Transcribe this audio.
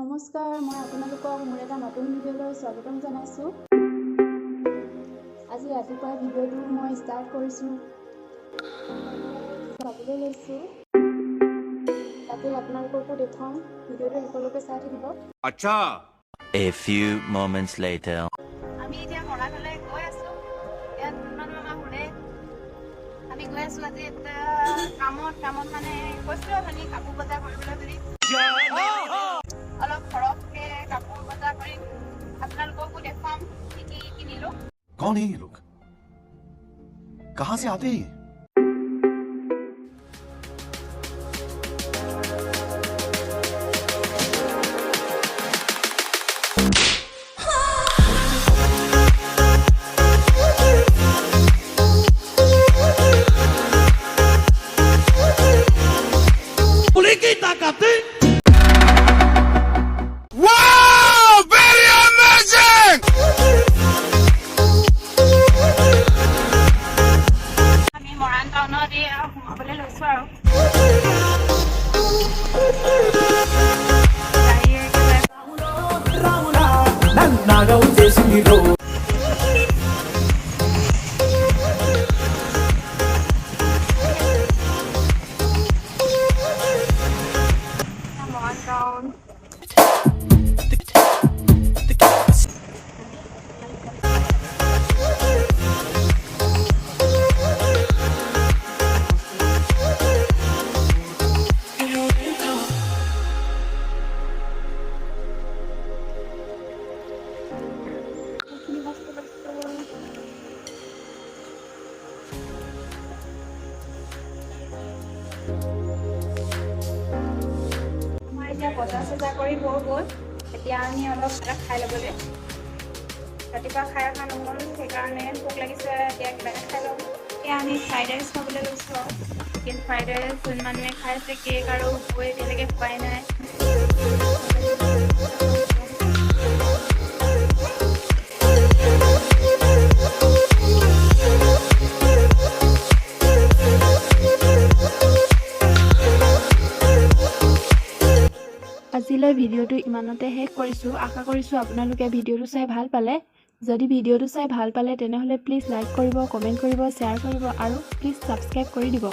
নমস্কাৰ, মই আপোনালোকক মোৰ এটা নতুন ভিডিঅ'লৈ স্বাগতম জনাইছোঁ। আজি ৰাতিপুৱা ভিডিঅ'টো মই ষ্টাৰ্ট কৰিছোঁ। চাবলৈ লৈছোঁ। তাতে আপোনালোককো দেখুৱাম। ভিডিঅ'টো সকলোকে চাই থাকিব। আচ্ছা। A few moments later. আমি এতিয়া মৰাণলৈ গৈ আছোঁ। ইয়াত ইমান মামা শুনে। আমি গৈ আছোঁ আজি এটা কামত মানে কৈছোঁ আপুনি কাপোৰ বজাৰ কৰিবলৈ বুলি। অলপ সৰহকৈ কাপোৰ বজাৰ কৰিম। আপোনালোককো দেখুৱাম কি কি কিনিলোঁ। कौन है ये लोग? कहाँ से आते हैं? पुलिस की ताकत। Wow, very amazing! আমি মৰাণ টাউনত সোমাবলৈ লৈছোঁ আৰু মৰাণ টাউন এতিয়া বজাৰ চজাৰ কৰি হৈ গ'ল। এতিয়া আমি অলপ কিবা খাই ল'বলৈ ৰাতিপুৱা খাই অহা নহ'ল, সেইকাৰণে ভোক লাগিছে। এতিয়া কিবা এটা খাই ল'ম। এতিয়া আমি ফ্ৰাইড ৰাইচ খাবলৈ লৈছোঁ আৰু চিকেন ফ্ৰাইড ৰাইচ মানুহে খাই আছে। কেক আৰু গৈ এতিয়ালৈকে খোৱাই নাই। আজিলৈ ভিডিঅ'টো ইমানতে শেষ কৰিছোঁ। আশা কৰিছোঁ আপোনালোকে ভিডিঅ'টো চাই ভাল পালে। যদি ভিডিঅ'টো চাই ভাল পালে তেনেহ'লে প্লিজ লাইক কৰিব, কমেণ্ট কৰিব, শ্বেয়াৰ কৰিব আৰু প্লিজ ছাবস্ক্ৰাইব কৰি দিব।